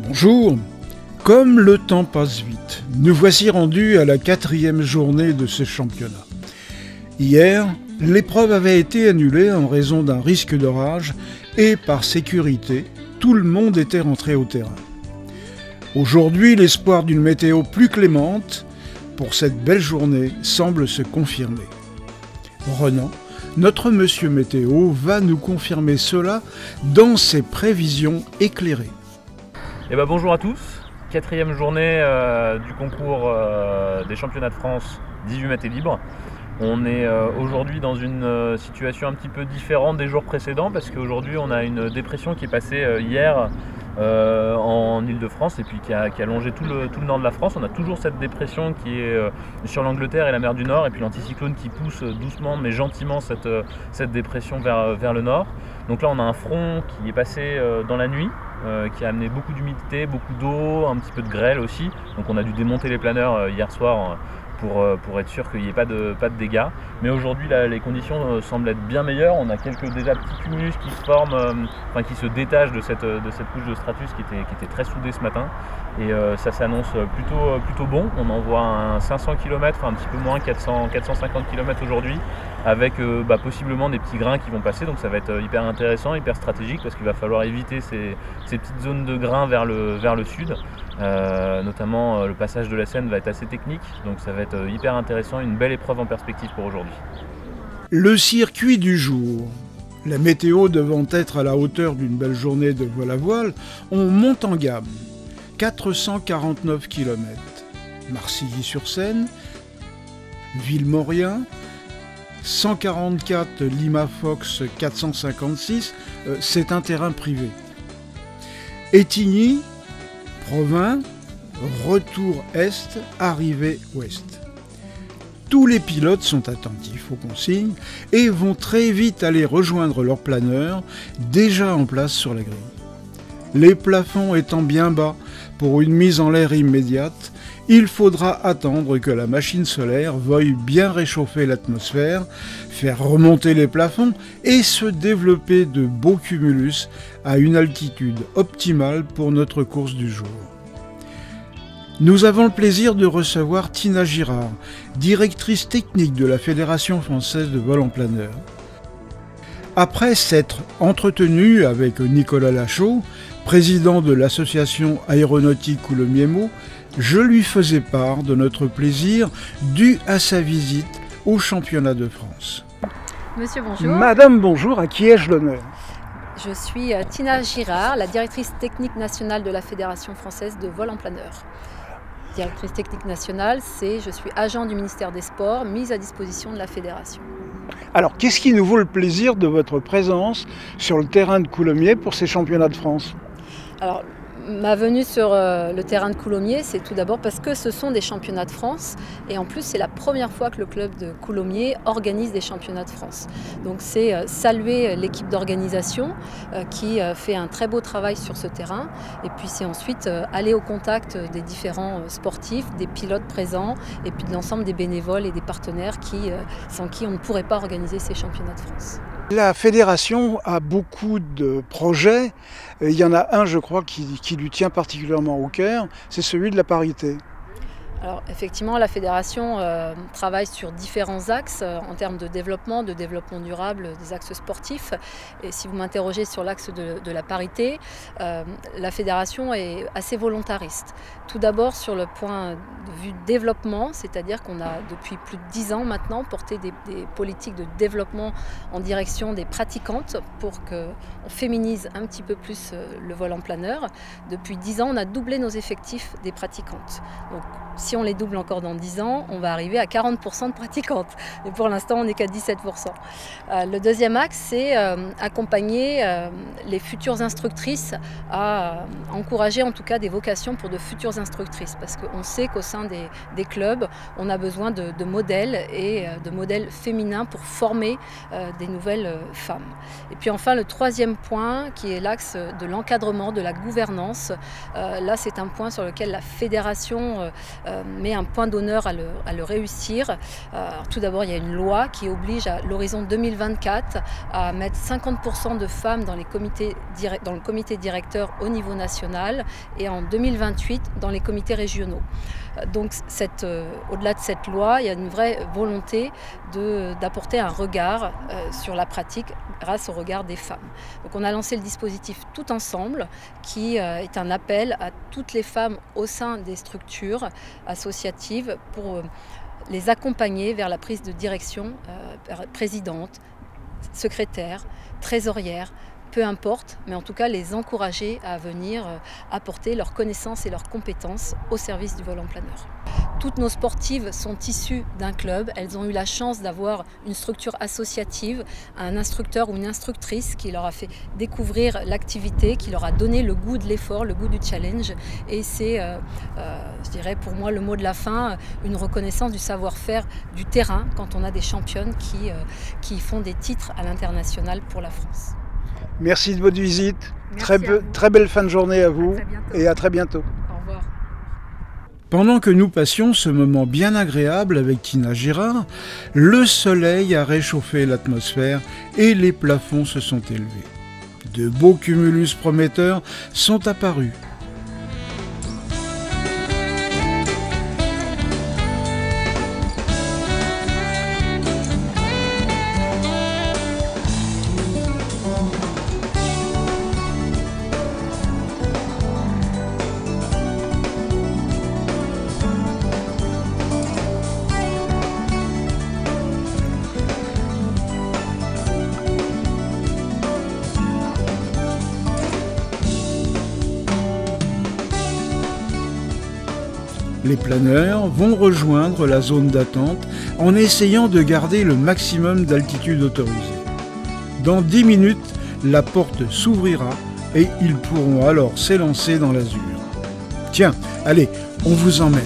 Bonjour. Comme le temps passe vite, nous voici rendus à la 4e journée de ce championnat. Hier, l'épreuve avait été annulée en raison d'un risque d'orage et par sécurité, tout le monde était rentré au terrain. Aujourd'hui, l'espoir d'une météo plus clémente pour cette belle journée semble se confirmer. Renan, notre monsieur météo, va nous confirmer cela dans ses prévisions éclairées. Bonjour à tous, 4e journée du concours des championnats de France 18 mètres et libre. On est aujourd'hui dans une situation un petit peu différente des jours précédents parce qu'aujourd'hui on a une dépression qui est passée hier en Île-de-France et puis qui a longé tout le nord de la France. On a toujours cette dépression qui est sur l'Angleterre et la mer du Nord et puis l'anticyclone qui pousse doucement mais gentiment cette dépression vers le nord. Donc là on a un front qui est passé dans la nuit, qui a amené beaucoup d'humidité, beaucoup d'eau, un petit peu de grêle aussi. Donc on a dû démonter les planeurs hier soir pour être sûr qu'il n'y ait pas de dégâts. Mais aujourd'hui les conditions semblent être bien meilleures. On a quelques déjà petits cumulus qui se forment, qui se détachent de cette couche de stratus qui était très soudée ce matin. Et ça s'annonce plutôt bon. On envoie un 500 km, un petit peu moins, 450 km aujourd'hui, avec possiblement des petits grains qui vont passer. Donc ça va être hyper intéressant, hyper stratégique, parce qu'il va falloir éviter ces petites zones de grains vers le sud. Notamment le passage de la Seine va être assez technique, donc ça va être hyper intéressant, une belle épreuve en perspective pour aujourd'hui. Le circuit du jour. La météo devant être à la hauteur d'une belle journée de voile à voile, on monte en gamme. 449 km. Marcilly-sur-Seine, Villemorien, 144 Lima-Fox 456, c'est un terrain privé. Étigny, Provins, retour est, arrivée ouest. Tous les pilotes sont attentifs aux consignes et vont très vite aller rejoindre leur planeur, déjà en place sur la grille. Les plafonds étant bien bas pour une mise en l'air immédiate, il faudra attendre que la machine solaire veuille bien réchauffer l'atmosphère, faire remonter les plafonds et se développer de beaux cumulus à une altitude optimale pour notre course du jour. Nous avons le plaisir de recevoir Tina Girard, directrice technique de la Fédération française de vol en planeur. Après s'être entretenue avec Nicolas Lachaud, président de l'association aéronautique Coulommiers-Meaux, je lui faisais part de notre plaisir dû à sa visite au championnat de France. Monsieur, bonjour. Madame, bonjour, à qui ai-je l'honneur? Je suis Tina Girard, la directrice technique nationale de la Fédération française de vol en planeur. Directrice technique nationale, je suis agent du ministère des Sports, mise à disposition de la Fédération. Alors, qu'est-ce qui nous vaut le plaisir de votre présence sur le terrain de Coulommiers pour ces championnats de France? Alors, ma venue sur le terrain de Coulommiers, c'est tout d'abord parce que ce sont des championnats de France et en plus c'est la première fois que le club de Coulommiers organise des championnats de France. Donc c'est saluer l'équipe d'organisation qui fait un très beau travail sur ce terrain et puis c'est ensuite aller au contact des différents sportifs, des pilotes présents et puis de l'ensemble des bénévoles et des partenaires sans qui on ne pourrait pas organiser ces championnats de France. La fédération a beaucoup de projets. Il y en a un, je crois, qui lui tient particulièrement au cœur, c'est celui de la parité. Alors effectivement, la fédération travaille sur différents axes en termes de développement durable, des axes sportifs. Et si vous m'interrogez sur l'axe de la parité, la fédération est assez volontariste. Tout d'abord sur le point de vue développement, c'est-à-dire qu'on a depuis plus de 10 ans maintenant porté des politiques de développement en direction des pratiquantes pour qu'on féminise un petit peu plus le vol en planeur. Depuis 10 ans, on a doublé nos effectifs des pratiquantes. Donc, si on les double encore dans 10 ans, on va arriver à 40% de pratiquantes. Mais pour l'instant, on n'est qu'à 17%. Le deuxième axe, c'est accompagner les futures instructrices à encourager en tout cas des vocations pour de futures instructrices. Parce qu'on sait qu'au sein des clubs, on a besoin de modèles et de modèles féminins pour former des nouvelles femmes. Et puis enfin, le troisième point, qui est l'axe de l'encadrement, de la gouvernance. Là, c'est un point sur lequel la fédération met un point d'honneur à le réussir. Tout d'abord, il y a une loi qui oblige à l'horizon 2024 à mettre 50% de femmes dans le comité directeur au niveau national et en 2028 dans les comités régionaux. Donc au-delà de cette loi, il y a une vraie volonté d'apporter un regard sur la pratique grâce au regard des femmes. Donc on a lancé le dispositif Tout Ensemble qui est un appel à toutes les femmes au sein des structures associatives pour les accompagner vers la prise de direction, présidente, secrétaire, trésorière, peu importe, mais en tout cas les encourager à venir apporter leurs connaissances et leurs compétences au service du vol en planeur. Toutes nos sportives sont issues d'un club. Elles ont eu la chance d'avoir une structure associative, un instructeur ou une instructrice qui leur a fait découvrir l'activité, qui leur a donné le goût de l'effort, le goût du challenge. Et c'est, je dirais pour moi, le mot de la fin, une reconnaissance du savoir-faire du terrain quand on a des championnes qui font des titres à l'international pour la France. Merci de votre visite. Merci très belle fin de journée à vous et à très bientôt. Au revoir. Pendant que nous passions ce moment bien agréable avec Tina Girard, le soleil a réchauffé l'atmosphère et les plafonds se sont élevés. De beaux cumulus prometteurs sont apparus. Les planeurs vont rejoindre la zone d'attente en essayant de garder le maximum d'altitude autorisée. Dans 10 minutes, la porte s'ouvrira et ils pourront alors s'élancer dans l'azur. Tiens, allez, on vous emmène.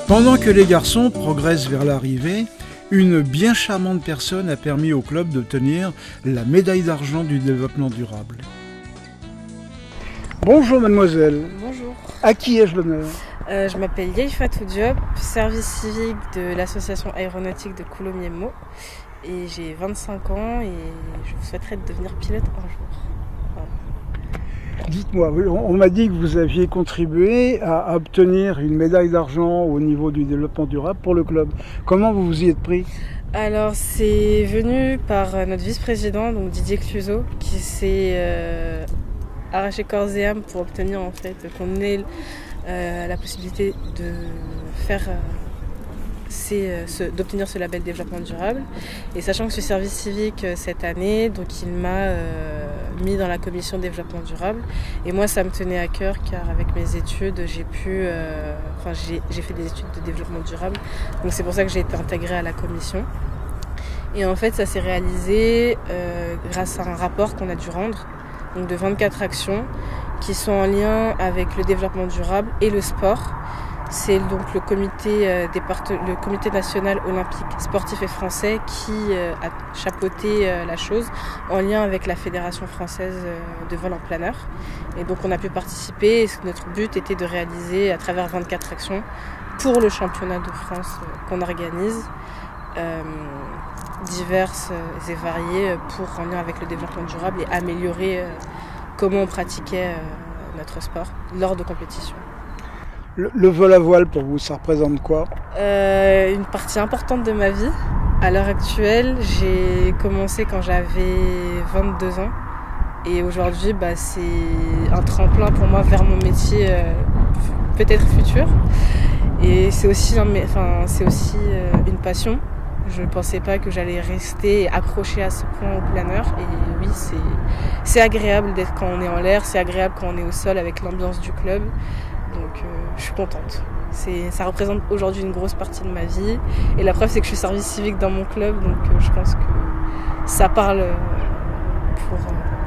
Pendant que les garçons progressent vers l'arrivée, une bien charmante personne a permis au club d'obtenir la médaille d'argent du développement durable. Bonjour mademoiselle. Bonjour. À qui ai-je l'honneur? Je m'appelle Yaye Fatou Diop, service civique de l'association aéronautique de Coulommiers-Meaux et j'ai 25 ans et je souhaiterais devenir pilote un jour. Dites-moi, on m'a dit que vous aviez contribué à obtenir une médaille d'argent au niveau du développement durable pour le club. Comment vous vous y êtes pris? Alors c'est venu par notre vice-président, donc Didier Cluzot, qui s'est arraché corps et âme pour obtenir en fait qu'on ait la possibilité de faire d'obtenir ce label développement durable. Et sachant que je suis service civique cette année, donc il m'a mis dans la commission développement durable. Et moi, ça me tenait à cœur car avec mes études, j'ai fait des études de développement durable. Donc c'est pour ça que j'ai été intégrée à la commission. Et en fait, ça s'est réalisé grâce à un rapport qu'on a dû rendre, donc de 24 actions qui sont en lien avec le développement durable et le sport. C'est donc le comité national olympique sportif et français qui a chapeauté la chose en lien avec la Fédération française de vol en planeur. Et donc on a pu participer et notre but était de réaliser à travers 24 actions pour le championnat de France qu'on organise, diverses et variées en lien avec le développement durable et améliorer comment on pratiquait notre sport lors de compétitions. Le vol à voile, pour vous, ça représente quoi? Une partie importante de ma vie. À l'heure actuelle, j'ai commencé quand j'avais 22 ans. Et aujourd'hui, c'est un tremplin pour moi vers mon métier peut-être futur. Et c'est aussi, une passion. Je ne pensais pas que j'allais rester accrochée à ce point au planeur. Et oui, c'est agréable d'être quand on est en l'air, c'est agréable quand on est au sol avec l'ambiance du club. Donc je suis contente. Ça représente aujourd'hui une grosse partie de ma vie. Et la preuve, c'est que je suis service civique dans mon club. Donc je pense que ça parle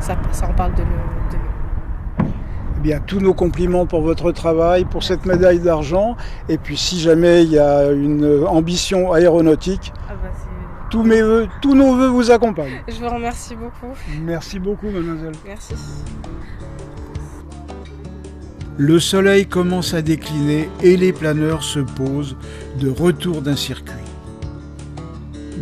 ça en parle de nous. Eh bien, tous nos compliments pour votre travail, pour cette médaille d'argent. Et puis si jamais il y a une ambition aéronautique, tous nos vœux vous accompagnent. Je vous remercie beaucoup. Merci beaucoup, mademoiselle. Merci. Le soleil commence à décliner et les planeurs se posent de retour d'un circuit.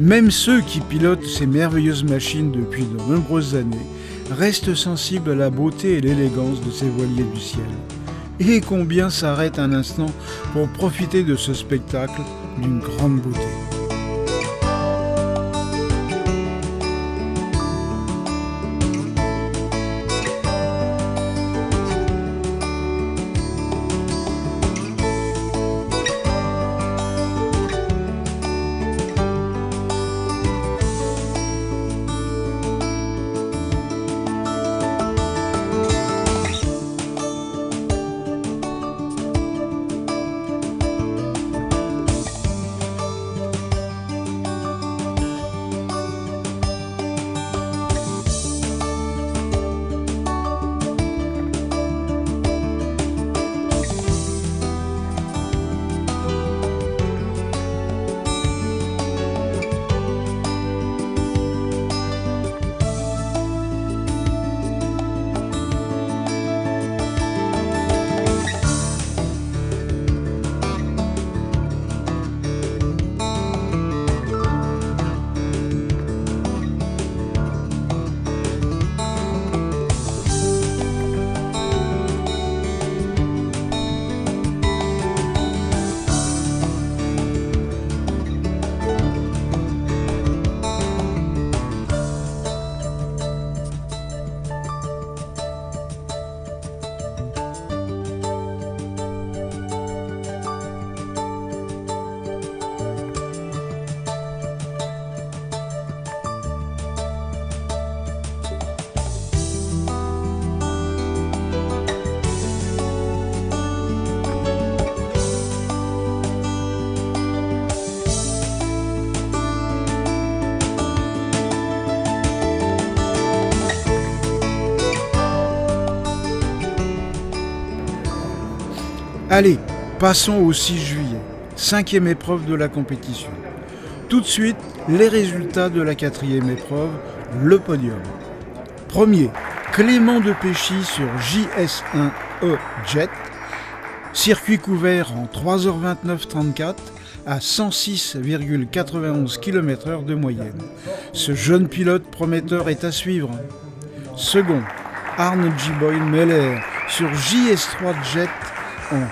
Même ceux qui pilotent ces merveilleuses machines depuis de nombreuses années restent sensibles à la beauté et l'élégance de ces voiliers du ciel. Et combien s'arrêtent un instant pour profiter de ce spectacle d'une grande beauté. Allez, passons au 6 juillet, 5e épreuve de la compétition. Tout de suite, les résultats de la 4e épreuve, le podium. Premier, Clément de Péchy sur JS1E Jet, circuit couvert en 3h29.34 à 106,91 km/h de moyenne. Ce jeune pilote prometteur est à suivre. Second, Arne G. Boyle Meller sur JS3 Jet en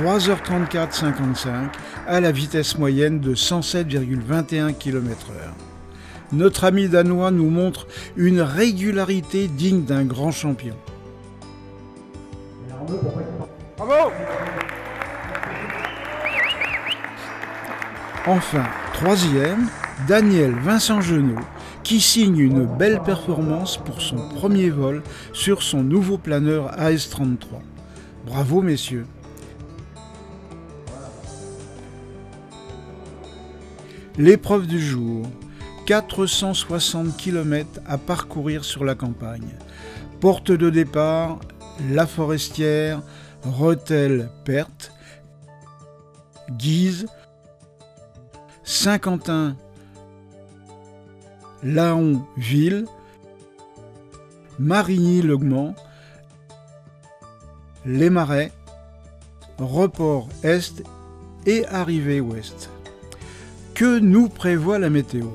3h34.55 à la vitesse moyenne de 107,21 km/h. Notre ami danois nous montre une régularité digne d'un grand champion. Bravo! Enfin, troisième, Daniel Vincent Genot, qui signe une belle performance pour son premier vol sur son nouveau planeur AS33. Bravo messieurs! L'épreuve du jour, 460 km à parcourir sur la campagne. Porte de départ, La Forestière, Rethel-Perthes, Guise, Saint-Quentin, Laon-Ville, Marigny-le-Gmand, Les Marais, report Est et arrivée Ouest. Que nous prévoit la météo ?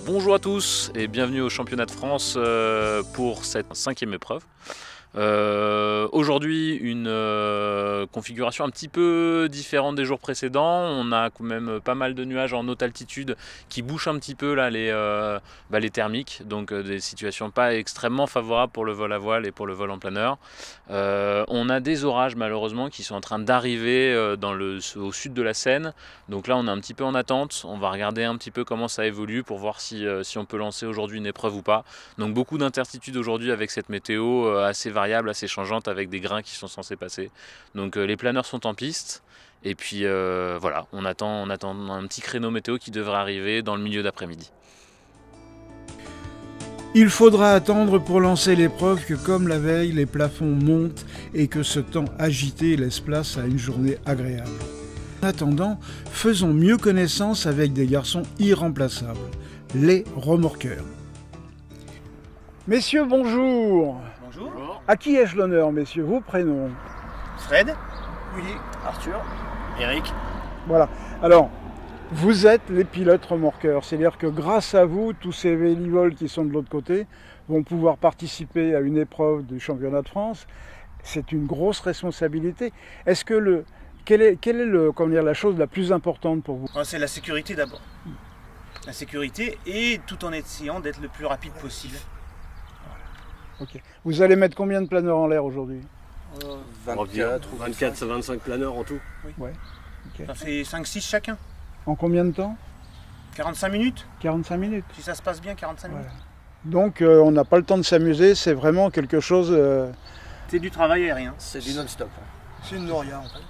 Bonjour à tous et bienvenue au championnat de France pour cette 5e épreuve. Aujourd'hui, une configuration un petit peu différente des jours précédents. On a quand même pas mal de nuages en haute altitude qui bouchent un petit peu là, les thermiques, donc des situations pas extrêmement favorables pour le vol à voile et pour le vol en planeur. On a des orages malheureusement qui sont en train d'arriver au sud de la Seine, donc là on est un petit peu en attente. On va regarder un petit peu comment ça évolue pour voir si on peut lancer aujourd'hui une épreuve ou pas. Donc beaucoup d'incertitudes aujourd'hui avec cette météo assez variable, assez changeante, avec des grains qui sont censés passer. Donc les planeurs sont en piste et puis voilà, on attend un petit créneau météo qui devrait arriver dans le milieu d'après-midi. Il faudra attendre pour lancer l'épreuve que comme la veille, les plafonds montent et que ce temps agité laisse place à une journée agréable. En attendant, faisons mieux connaissance avec des garçons irremplaçables, les remorqueurs. Messieurs, bonjour. Bonjour. À qui ai-je l'honneur, messieurs? Vos prénoms? Fred, Willy, Arthur, Eric. Voilà. Alors, vous êtes les pilotes remorqueurs. C'est-à-dire que grâce à vous, tous ces vélivoles qui sont de l'autre côté vont pouvoir participer à une épreuve du championnat de France. C'est une grosse responsabilité. Est-ce que quelle est la chose la plus importante pour vous? C'est la sécurité d'abord. La sécurité, et tout en essayant d'être le plus rapide possible. Ok. Vous allez mettre combien de planeurs en l'air aujourd'hui? 24 ou 25 planeurs en tout. Oui. Ouais. Okay. Ça fait 5-6 chacun. En combien de temps? 45 minutes. 45 minutes. Si ça se passe bien, 45 minutes. Donc on n'a pas le temps de s'amuser, c'est vraiment quelque chose... C'est du travail aérien. C'est du non-stop. C'est une noria en fait.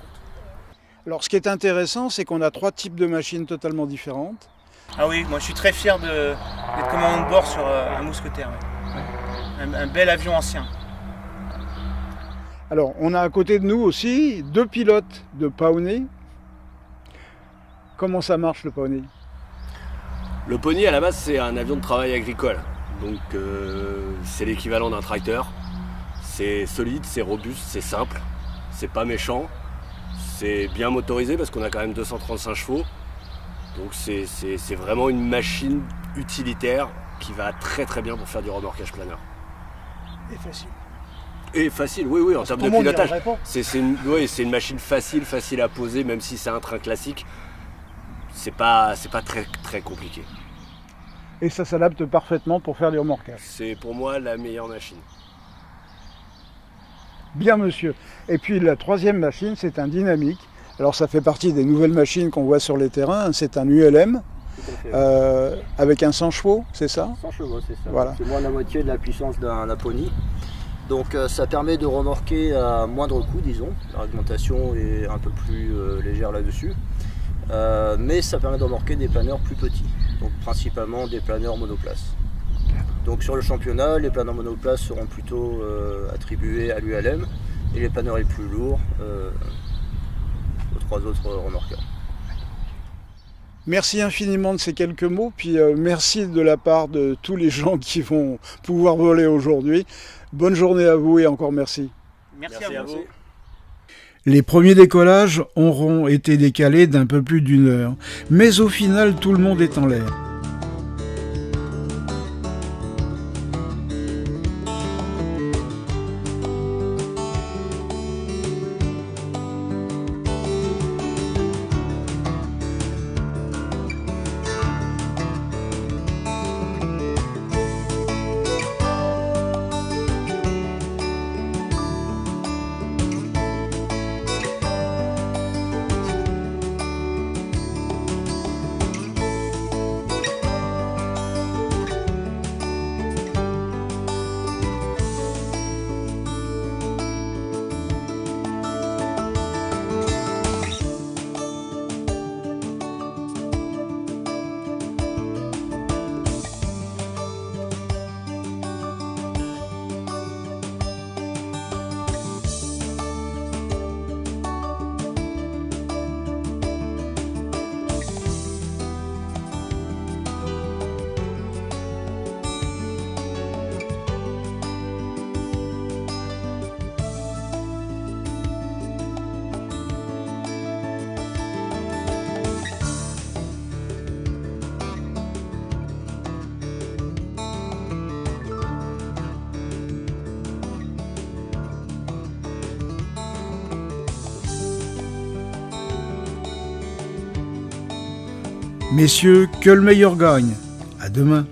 Alors ce qui est intéressant, c'est qu'on a 3 types de machines totalement différentes. Ah oui, moi je suis très fier d'être commandant de bord sur un mousquetaire. Ouais. Un bel avion ancien. Alors, on a à côté de nous aussi 2 pilotes de Pawnee. Comment ça marche le Pawnee? Le Pony à la base c'est un avion de travail agricole. Donc c'est l'équivalent d'un tracteur. C'est solide, c'est robuste, c'est simple. C'est pas méchant. C'est bien motorisé parce qu'on a quand même 235 chevaux. Donc c'est vraiment une machine utilitaire qui va très très bien pour faire du remorquage planeur. Et facile. Et facile, oui, en termes de pilotage. C'est une machine facile à poser, même si c'est un train classique. C'est pas très compliqué. Et ça s'adapte parfaitement pour faire du remorquage. C'est pour moi la meilleure machine. Bien monsieur. Et puis la 3e machine, c'est un dynamique. Alors ça fait partie des nouvelles machines qu'on voit sur les terrains. C'est un ULM. Avec un 100 chevaux, c'est ça? 100 chevaux, c'est ça. Voilà. C'est moins de la moitié de la puissance d'un Pony. Donc ça permet de remorquer à moindre coût, disons. L'argumentation est un peu plus légère là-dessus. Mais ça permet de remorquer des planeurs plus petits. Donc principalement des planeurs monoplace. Donc sur le championnat, les planeurs monoplace seront plutôt attribués à l'ULM. Et les planeurs les plus lourds aux 3 autres remorqueurs. Merci infiniment de ces quelques mots, puis merci de la part de tous les gens qui vont pouvoir voler aujourd'hui. Bonne journée à vous et encore merci. Merci à vous. Les premiers décollages auront été décalés d'un peu plus d'1 heure, mais au final tout le monde est en l'air. Messieurs, que le meilleur gagne. À demain.